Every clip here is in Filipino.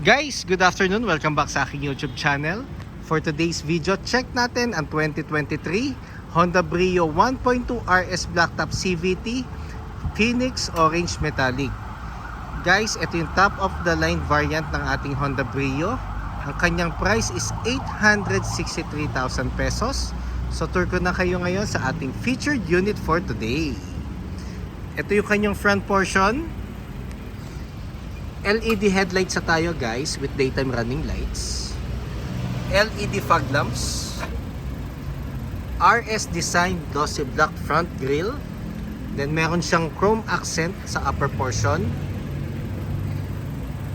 Guys, good afternoon. Welcome back sa aking YouTube channel. For today's video, check natin ang 2023 Honda Brio 1.2 RS Blacktop CVT Phoenix Orange Metallic. Guys, ito yung top of the line variant ng ating Honda Brio. Ang kanyang price is 863,000 pesos. So tour ko na kayo ngayon sa ating featured unit for today. Ito yung kanyang front portion. LED headlights sa tayo guys with daytime running lights. LED fog lamps. RS design glossy black front grille. Then meron siyang chrome accent sa upper portion.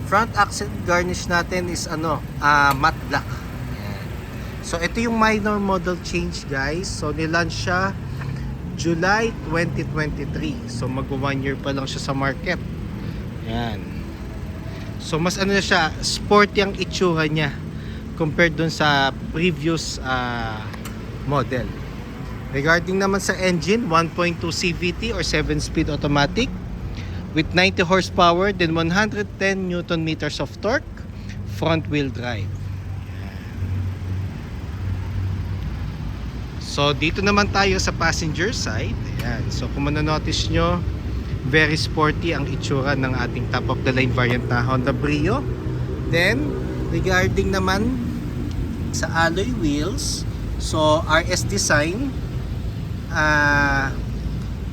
Front accent garnish natin is matte black. Ayan. So ito yung minor model change guys. So nilaunch siya July 2023. So mag 1 year pa lang siya sa market. Ayan. So mas na siya, sporty ang itsura niya compared dun sa previous model. Regarding naman sa engine, 1.2 CVT or 7-speed automatic with 90 horsepower, then 110 Newton meters of torque, front wheel drive. So dito naman tayo sa passenger side. Ayan. So kung manonotice nyo, very sporty ang itsura ng ating top of the line variant na Honda Brio. Then regarding naman sa alloy wheels, so RS design,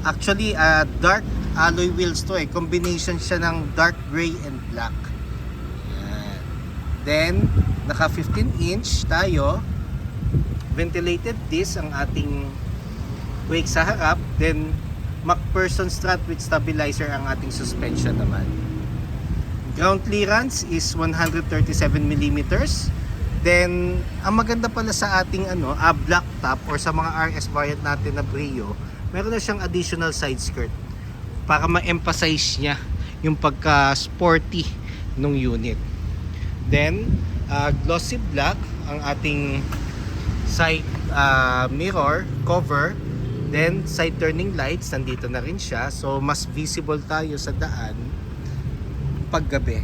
actually dark alloy wheels to combination siya ng dark gray and black. Ayan. Then naka 15 inch tayo, ventilated disc ang ating brake sa harap, then MacPherson strut with stabilizer ang ating suspension naman. Ground clearance is 137mm. Then ang maganda pala sa ating black top or sa mga RS variant natin na Brio, meron na siyang additional side skirt para ma-emphasize niya yung pagka-sporty ng unit. Then glossy black ang ating side mirror cover. Then side turning lights, nandito na rin siya. So mas visible tayo sa daan paggabi.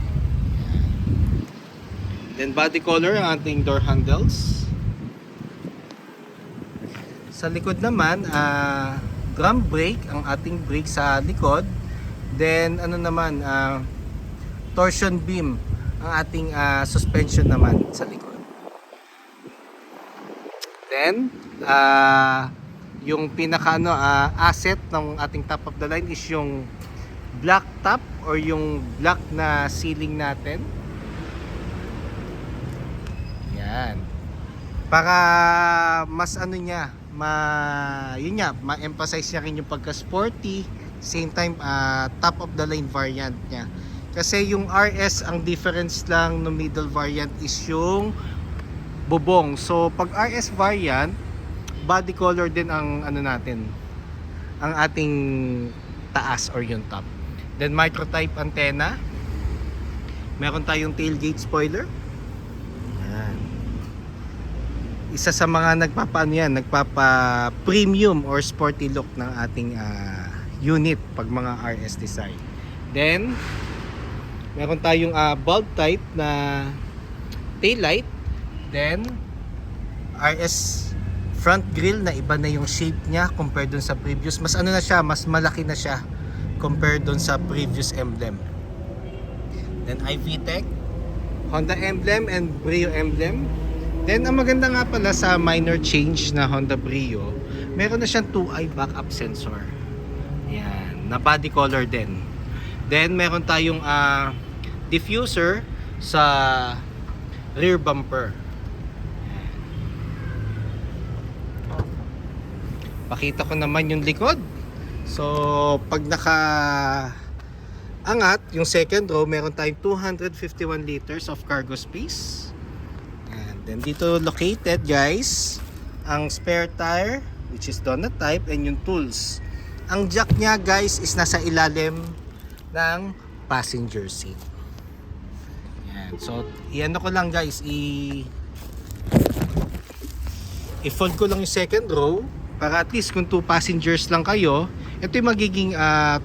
Then body color ang ating door handles. Sa likod naman, drum brake ang ating brake sa likod. Then torsion beam ang ating suspension naman sa likod. Then yung pinaka asset ng ating top of the line is yung black top or yung black na ceiling natin. Yan. Para mas ma-emphasize niya rin yung pagka-sporty, same time top of the line variant niya. Kasi yung RS, ang difference lang no middle variant is yung bubong. So pag RS variant, body color din ang natin, ang ating taas or yung top. Then micro type antenna, meron tayong tailgate spoiler. Ayan. Isa sa mga nagpapa premium or sporty look ng ating unit pag mga RS design. Then meron tayong bulb type na tail light. Then RS front grille na iba na yung shape niya compared dun sa previous. Mas mas malaki na siya compared dun sa previous emblem. Then iVTEC, Honda emblem and Brio emblem. Then ang maganda nga pala sa minor change na Honda Brio, meron na siyang 2-eye backup sensor. Yan, na body color din. Then meron tayong diffuser sa rear bumper. Pakita ko naman yung likod. So pag angat yung second row, meron tayong 251 liters of cargo space. And then dito located guys ang spare tire, which is donut type, and yung tools. Ang jack niya guys is nasa ilalim ng passenger seat. Yan. So ko lang guys, i-fold ko lang yung second row para at least kung 2 passengers lang kayo, ito yung magiging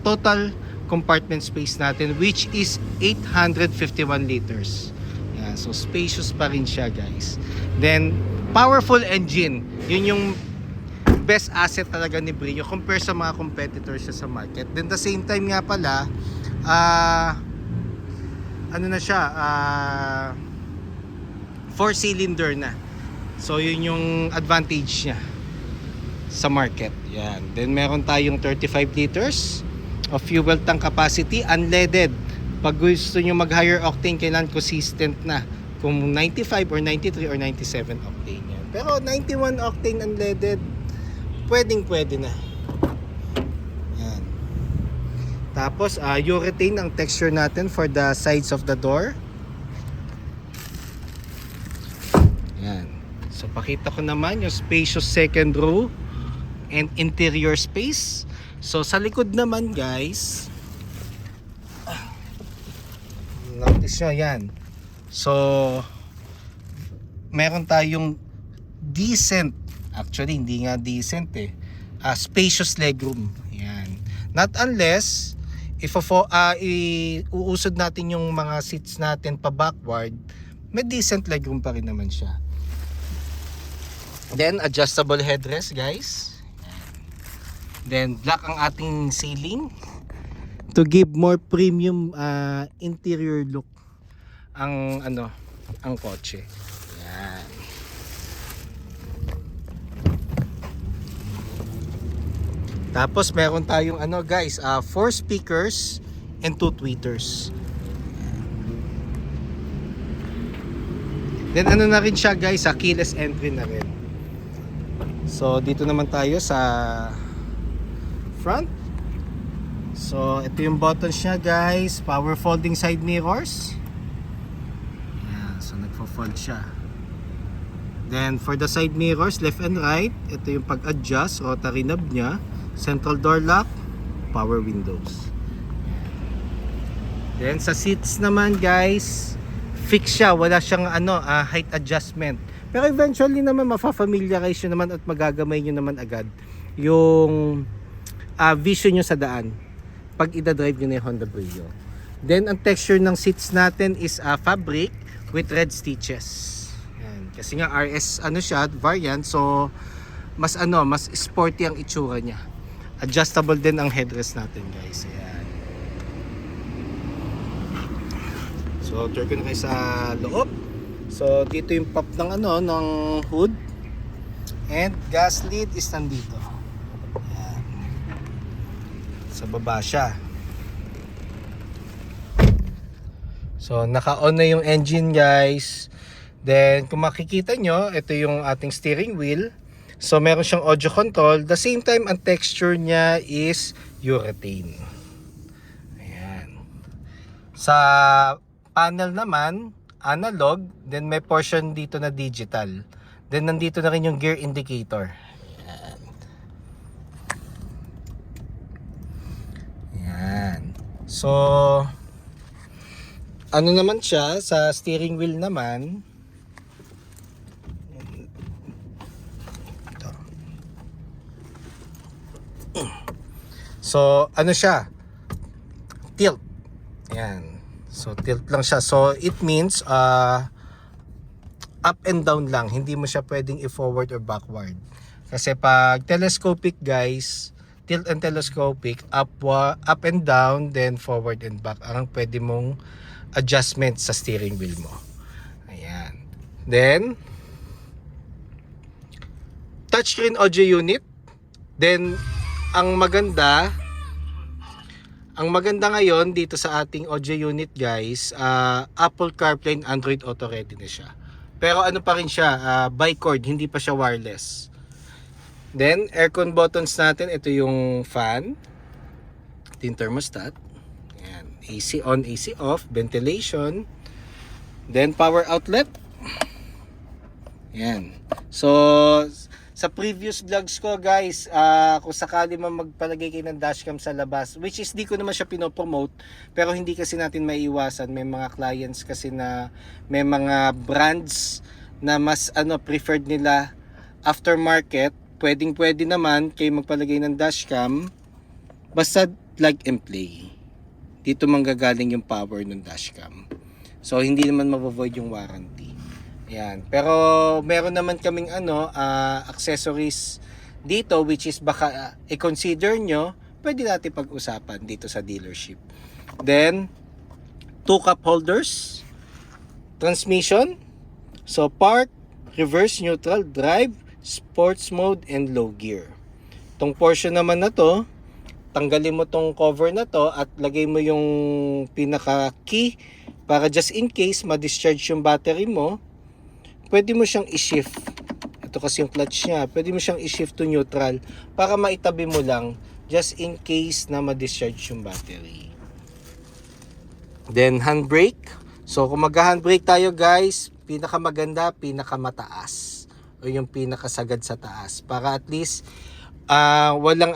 total compartment space natin, which is 851 liters. Ayan, so spacious pa rin siya guys. Then powerful engine. Yun yung best asset talaga ni Brio compare sa mga competitors siya sa market. Then the same time nga pala, ano na siya, 4-cylinder na. So yun yung advantage niya sa market. Yan. Then meron tayong 35 liters of fuel tank capacity, unleaded. Pag gusto nyo mag higher octane, kailangan consistent na kung 95 or 93 or 97 octane yan. Pero 91 octane unleaded, pwede na. Yan. Tapos urethane ang texture natin for the sides of the door. Yan. So pakita ko naman yung spacious second row and interior space. So sa likod naman guys, notice nyo yan. So meron tayong decent, actually hindi nga decent spacious legroom. Yan. Not unless uusod natin yung mga seats natin pa backward, may decent legroom pa rin naman siya. Then adjustable headrest guys. Then black ang ating ceiling to give more premium interior look ang kotse. Yan. Tapos meron tayong guys, 4 speakers and 2 tweeters. Then na rin siya guys, keyless entry na rin. So dito naman tayo sa front. So ito yung buttons niya guys, power folding side mirrors. Yan, so nagfo-fold siya. Then for the side mirrors, left and right, ito yung pag-adjust, rotary knob niya, central door lock, power windows. Then sa seats naman guys, fix siya, wala siyang height adjustment. Pero eventually naman mafa-familiarize nyo naman at magagamay nyo naman agad yung vision nyo sa daan pag ida-drive nyo na yung Honda Brio. Then ang texture ng seats natin is fabric with red stitches. Yan. Kasi nga RS siya, variant, so mas sporty ang itsura niya. Adjustable din ang headrest natin guys. Ayan. So tour ko na kayo sa loob. So dito yung pop ng ng hood, and gas lid is nandito. Ayan. Sa baba siya. So naka-on na yung engine guys. Then kung makikita nyo, ito yung ating steering wheel. So meron siyang audio control. The same time ang texture niya is urethane. Ayan. Sa panel naman, analog, then may portion dito na digital. Then nandito na rin yung gear indicator. Ayan. Ayan. So naman siya sa steering wheel naman. Ito. So siya? Tilt. Ayan. So tilt lang siya. So it means up and down lang. Hindi mo siya pwedeng i-forward or backward. Kasi pag telescopic guys, tilt and telescopic, up and down, then forward and back ang pwede mong adjustment sa steering wheel mo. Ayan. Then touchscreen audio unit. Then ang maganda ngayon dito sa ating audio unit guys, Apple CarPlay and Android Auto ready na siya. Pero pa rin siya, bi-cord, hindi pa siya wireless. Then aircon buttons natin, ito yung fan, ito yung thermostat. Ayan. AC on, AC off, ventilation. Then power outlet. Ayan. So sa previous vlogs ko guys, kung sakali man magpalagay kayo ng dashcam sa labas, which is di ko naman siya pinopromote, pero hindi kasi natin maiiwasan, may mga clients kasi na may mga brands na mas preferred nila aftermarket. Pwede naman kayo magpalagay ng dashcam, basta plug and play. Dito manggagaling yung power ng dashcam. So hindi naman mavo-void yung warranty. Ayan. Pero meron naman kaming accessories dito which is baka i-consider nyo, pwede natin pag-usapan dito sa dealership. Then 2 cup holders, transmission, so park, reverse, neutral, drive, sports mode, and low gear. Tong portion naman na to, tanggalin mo tong cover na to at lagay mo yung pinaka key para just in case ma-discharge yung battery mo, pwede mo siyang i-shift. Ito kasi yung clutch niya, pwede mo siyang i-shift to neutral para maitabi mo lang just in case na ma-discharge yung battery. Then handbrake. So kung mag-handbrake tayo guys, pinakamaganda, pinakamataas o yung pinakasagad sa taas para at least walang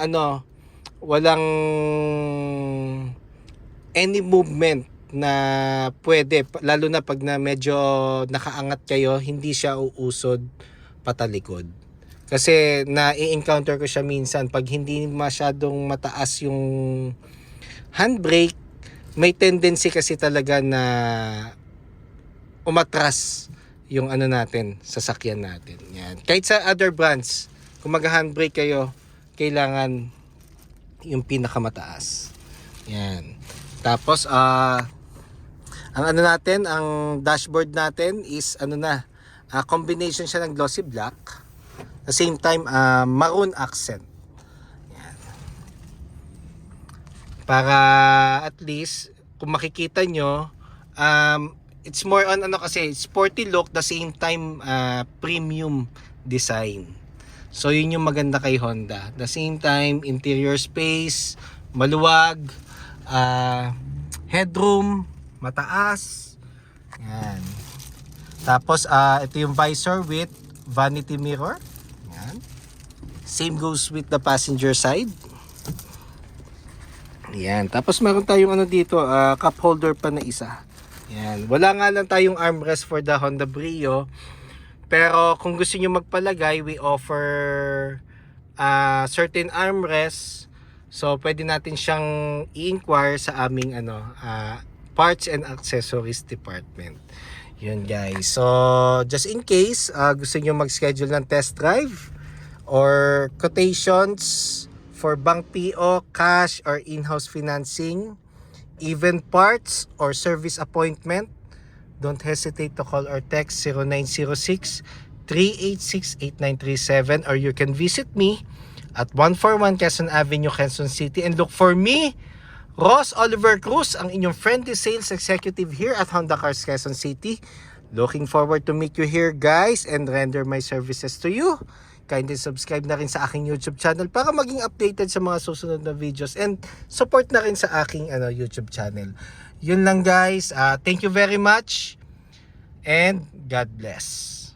any movement na pwede, lalo na pag na medyo nakaangat kayo, hindi siya uusod patalikod. Kasi na-encounter ko siya minsan pag hindi masyadong mataas yung handbrake, may tendency kasi talaga na umatras yung natin, sasakyan natin. Yan. Kahit sa other brands, kung mag-handbrake kayo, kailangan yung pinakamataas. Yan. Tapos ang natin, ang dashboard natin is combination siya ng glossy black. At the same time maroon accent. Yan. Para at least kung makikita nyo, it's more on kasi sporty look, the same time premium design. So yun yung maganda kay Honda. The same time interior space maluwag, headroom mataas. Yan. Tapos ito yung visor with vanity mirror. Yan. Same goes with the passenger side. Yan. Tapos meron tayong dito, cup holder pa na isa. Yan. Wala nga lang tayong armrest for the Honda Brio. Pero kung gusto niyo magpalagay, we offer certain armrests. So pwede natin siyang i-inquire sa aming parts and accessories department. Yun guys. So just in case gusto niyo mag-schedule ng test drive or quotations for bank PO, cash or in-house financing, even parts or service appointment, don't hesitate to call or text 0906-386-8937 or you can visit me at 141 Quezon Avenue, Quezon City and look for me, Ross Oliver Cruz, ang inyong friendly sales executive here at Honda Cars Quezon City. Looking forward to meet you here guys and render my services to you. Kindly subscribe na rin sa aking YouTube channel para maging updated sa mga susunod na videos and support na rin sa aking YouTube channel. Yun lang guys. Thank you very much and God bless.